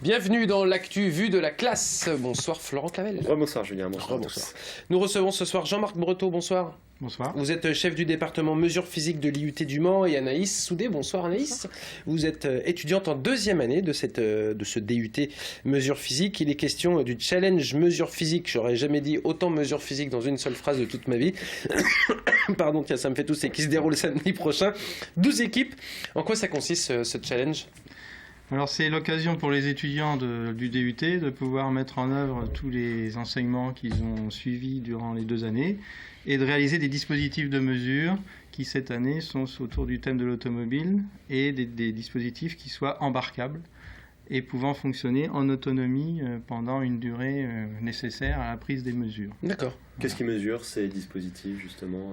Bienvenue dans l'actu vue de la classe. Bonsoir Florent Clavel. Bonsoir Julien, bonsoir. Nous recevons ce soir Jean-Marc Breteau, bonsoir. Bonsoir. Vous êtes chef du département mesures physiques de l'IUT du Mans, et Anaïs Soudé, bonsoir Anaïs. Bonsoir. Vous êtes étudiante en deuxième année de ce DUT mesures physiques. Il est question du challenge mesures physiques. J'aurais jamais dit autant mesures physiques dans une seule phrase de toute ma vie. Pardon, tiens, ça me fait tousser, qui se déroule samedi prochain. 12 équipes. En quoi ça consiste ce challenge ? Alors c'est l'occasion pour les étudiants du DUT de pouvoir mettre en œuvre tous les enseignements qu'ils ont suivis durant les 2 années et de réaliser des dispositifs de mesure qui cette année sont autour du thème de l'automobile et des dispositifs qui soient embarquables et pouvant fonctionner en autonomie pendant une durée nécessaire à la prise des mesures. D'accord. Qu'est-ce qui mesure ces dispositifs justement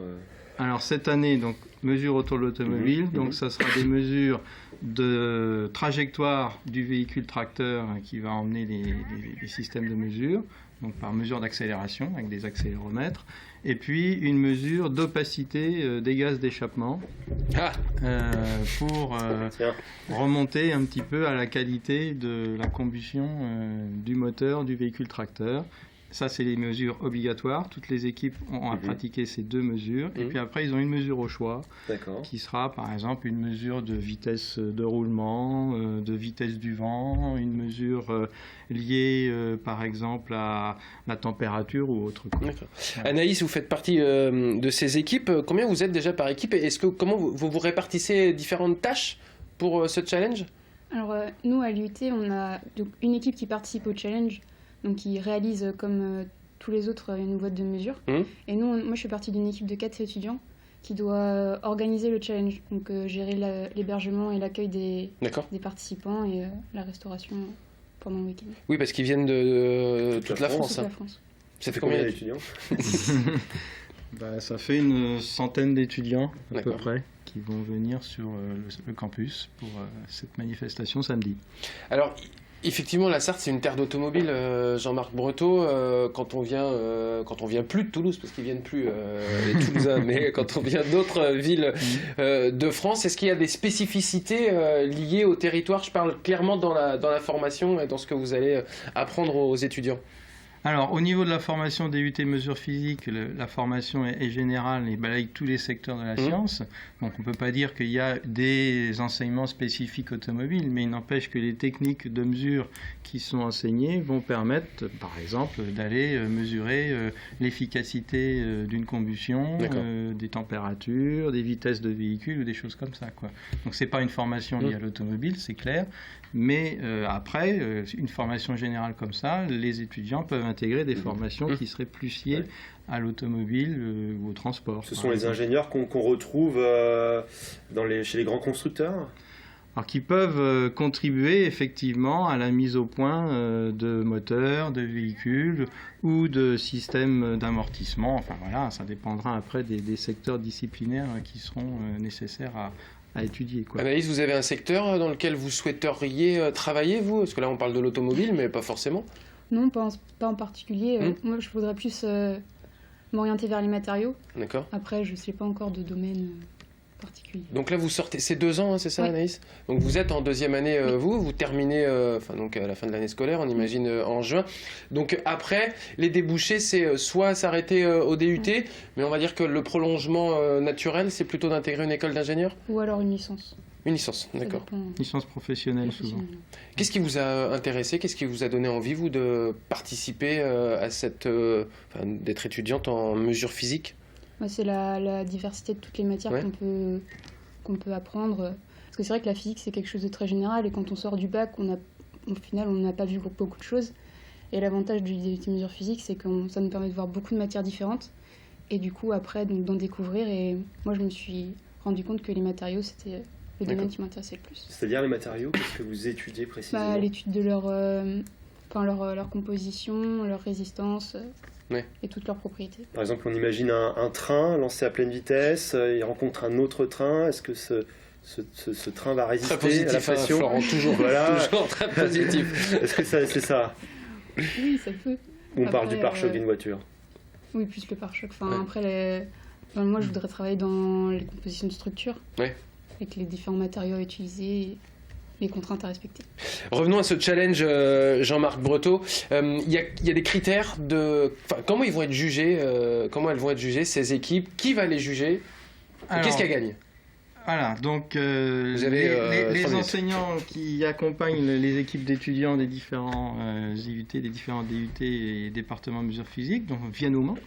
Alors cette année, donc mesures autour de l'automobile, donc ça sera des mesures de trajectoire du véhicule tracteur qui va emmener les systèmes de mesure, donc par mesure d'accélération avec des accéléromètres, et puis une mesure d'opacité des gaz d'échappement pour remonter un petit peu à la qualité de la combustion du moteur du véhicule tracteur. Ça, c'est les mesures obligatoires. Toutes les équipes ont à pratiquer ces 2 mesures. Et puis après, ils ont une mesure au choix, qui sera par exemple une mesure de vitesse de roulement, de vitesse du vent, une mesure liée par exemple à la température ou autre. D'accord. Anaïs, vous faites partie de ces équipes. Combien vous êtes déjà par équipe? Et comment vous répartissez différentes tâches pour ce challenge? Alors nous, à l'IUT, on a donc une équipe qui participe au challenge, donc qui réalise comme tous les autres une boîte de mesures. Et moi je fais partie d'une équipe de 4 étudiants qui doit organiser le challenge, donc gérer l'hébergement et l'accueil des participants et la restauration pendant le week-end. Oui, parce qu'ils viennent de toute la France. Toute la France. Ça fait combien d'étudiants? Ça fait une centaine d'étudiants à peu près qui vont venir sur le campus pour cette manifestation samedi. Alors, effectivement, la Sarthe, c'est une terre d'automobile, Jean-Marc Breteau. Quand on vient plus de Toulouse, parce qu'ils viennent plus les Toulousains, mais quand on vient d'autres villes de France, est-ce qu'il y a des spécificités liées au territoire? Je parle clairement dans la formation et dans ce que vous allez apprendre aux étudiants. Alors, au niveau de la formation DUT mesures physiques, la formation est générale et balaye tous les secteurs de la science. Donc, on ne peut pas dire qu'il y a des enseignements spécifiques automobiles, mais il n'empêche que les techniques de mesure qui sont enseignées vont permettre, par exemple, d'aller mesurer l'efficacité d'une combustion, des températures, des vitesses de véhicule ou des choses comme ça, quoi. Donc, ce n'est pas une formation liée à l'automobile, c'est clair. Mais après, une formation générale comme ça, les étudiants peuvent intégrer des formations qui seraient plus liées à l'automobile ou au transport. Ce sont les ingénieurs qu'on retrouve chez les grands constructeurs ? Alors, qui peuvent contribuer effectivement à la mise au point de moteurs, de véhicules ou de systèmes d'amortissement. Enfin voilà, ça dépendra après des secteurs disciplinaires qui seront nécessaires à étudier, quoi. Anaïs, vous avez un secteur dans lequel vous souhaiteriez travailler, vous? Parce que là, on parle de l'automobile, mais pas forcément. Non, pas en particulier. Moi, je voudrais plus m'orienter vers les matériaux. D'accord. Après, je ne sais pas encore de domaine particulier. Donc là, vous sortez, c'est 2 ans, hein, c'est ça, Anaïs? Donc vous êtes en deuxième année, vous terminez donc à la fin de l'année scolaire, on imagine en juin. Donc après, les débouchés, c'est soit s'arrêter au DUT, mais on va dire que le prolongement naturel, c'est plutôt d'intégrer une école d'ingénieur? Ou alors une licence. Une licence, d'accord. Licence professionnelle, souvent. Qu'est-ce qui vous a intéressé? Qu'est-ce qui vous a donné envie, vous, de participer à d'être étudiante en mesures physiques? C'est la diversité de toutes les matières qu'on peut apprendre. Parce que c'est vrai que la physique, c'est quelque chose de très général. Et quand on sort du bac, au final, on n'a pas vu beaucoup de choses. Et l'avantage du DUT mesures physiques, c'est que ça nous permet de voir beaucoup de matières différentes. Et du coup, après, d'en découvrir. Et moi, je me suis rendu compte que les matériaux, c'était le domaine qui m'intéressait le plus. C'est-à-dire les matériaux, qu'est-ce que vous étudiez précisément? L'étude de leur composition, leur résistance et toutes leurs propriétés. Par exemple, on imagine un train lancé à pleine vitesse, il rencontre un autre train. Est-ce que ce train va résister à la pression? Florent, toujours, toujours très positif. Est-ce que c'est ça? Oui, ça peut. On parle du pare-choc d'une voiture. Oui, plus le pare-choc. Après, moi, je voudrais travailler dans les compositions de structure. Avec les différents matériaux à utiliser. les contraintes à respecter. Revenons à ce challenge, Jean-Marc Breteau. Il y a des critères de... comment ils vont être jugés, comment elles vont être jugées, ces équipes? Qui va les juger? Qu'est-ce qu'elles gagnent? Voilà, donc les enseignants qui accompagnent les équipes d'étudiants des différents IUT, des différents DUT et départements de mesures physiques, donc viennent au Mans.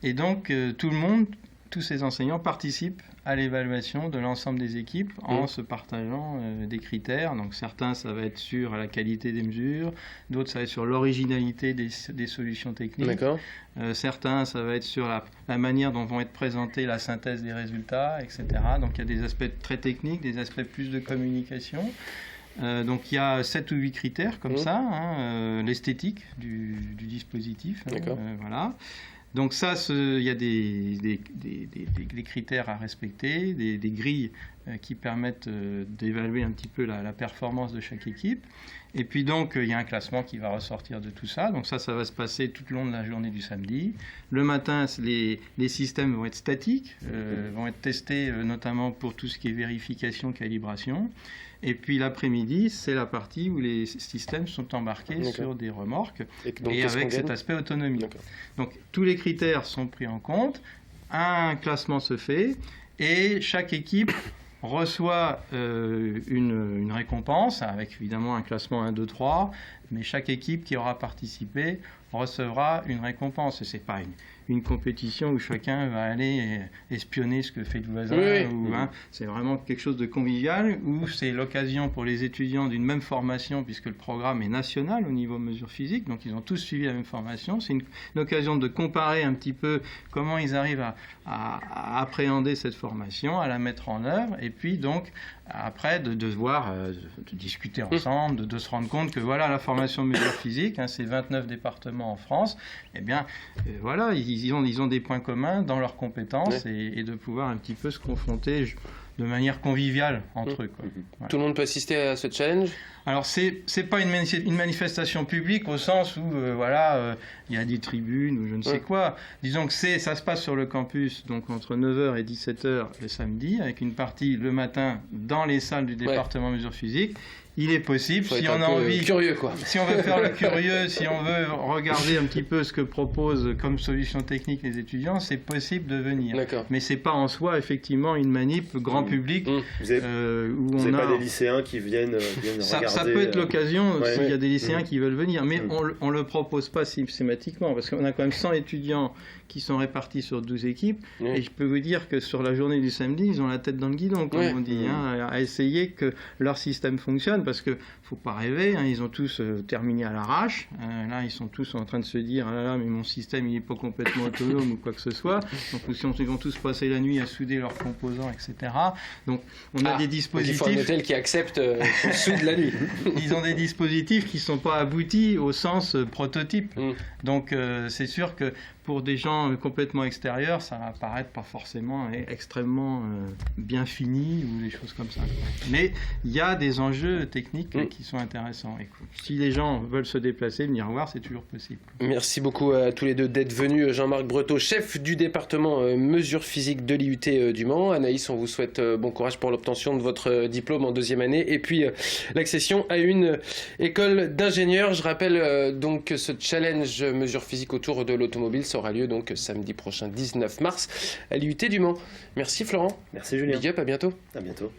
Et donc tous ces enseignants participent à l'évaluation de l'ensemble des équipes en se partageant des critères. Donc certains, ça va être sur la qualité des mesures, d'autres, ça va être sur l'originalité des solutions techniques. D'accord. Certains, ça va être sur la manière dont vont être présentées la synthèse des résultats, etc. Donc il y a des aspects très techniques, des aspects plus de communication. Donc il y a 7 ou 8 critères comme ça, l'esthétique du dispositif. Voilà. Donc ça, il y a des critères à respecter, des grilles qui permettent d'évaluer un petit peu la performance de chaque équipe. Et puis donc, il y a un classement qui va ressortir de tout ça. Donc ça va se passer tout le long de la journée du samedi. Le matin, les systèmes vont être statiques, vont être testés notamment pour tout ce qui est vérification, calibration. Et puis l'après-midi, c'est la partie où les systèmes sont embarqués sur des remorques et avec cet aspect autonomie. Donc tous les critères sont pris en compte, un classement se fait et chaque équipe reçoit une récompense avec évidemment un classement 1, 2, 3, mais chaque équipe qui aura participé recevra une récompense. Ce n'est pas une compétition où chacun va aller espionner ce que fait le voisin. C'est vraiment quelque chose de convivial, où c'est l'occasion pour les étudiants d'une même formation, puisque le programme est national au niveau mesures physiques, donc ils ont tous suivi la même formation. C'est une occasion de comparer un petit peu comment ils arrivent à appréhender cette formation, à la mettre en œuvre, et puis donc après de voir, de discuter ensemble, de se rendre compte que voilà, la formation mesures physiques, c'est 29 départements en France, et bien voilà, ils ont des points communs dans leurs compétences et de pouvoir un petit peu se confronter de manière conviviale entre eux. Voilà. Tout le monde peut assister à ce challenge? Alors, c'est pas une manifestation publique au sens où il y a des tribunes ou je ne sais quoi. Disons que ça se passe sur le campus, donc entre 9h et 17h le samedi, avec une partie le matin dans les salles du département mesures physiques. Il est possible, si on a envie, curieux, quoi. Si on veut faire le curieux, si on veut regarder un petit peu ce que proposent comme solution technique les étudiants, c'est possible de venir. Mais c'est pas en soi effectivement une manip grand public. Vous n'avez pas des lycéens qui viennent regarder. Ça peut être l'occasion s'il y a des lycéens qui veulent venir, mais on le propose pas systématiquement parce qu'on a quand même 100 étudiants qui sont répartis sur 12 équipes et je peux vous dire que sur la journée du samedi, ils ont la tête dans le guidon, comme on dit, à essayer que leur système fonctionne. Parce qu'il ne faut pas rêver, ils ont tous terminé à l'arrache. Là, ils sont tous en train de se dire « Ah là là, mais mon système, il n'est pas complètement autonome ou quoi que ce soit. » Donc, ils vont tous passer la nuit à souder leurs composants, etc. Donc, on a des dispositifs... Il faut un hôtel qui accepte qu'on soude la nuit. Ils ont des dispositifs qui ne sont pas aboutis au sens prototype. Donc, c'est sûr que pour des gens complètement extérieurs, ça va paraître pas forcément extrêmement bien fini ou des choses comme ça. Mais il y a des enjeux techniques qui sont intéressants. Et si les gens veulent se déplacer, venir voir, c'est toujours possible. Merci beaucoup à tous les deux d'être venus. Jean-Marc Breteau, chef du département mesures physiques de l'IUT du Mans. Anaïs, on vous souhaite bon courage pour l'obtention de votre diplôme en 2e année. Et puis l'accession à une école d'ingénieurs. Je rappelle donc que ce challenge mesures physiques autour de l'automobile aura lieu donc samedi prochain 19 mars à l'IUT du Mans. Merci Florent. Merci Julien. Big up, à bientôt. À bientôt.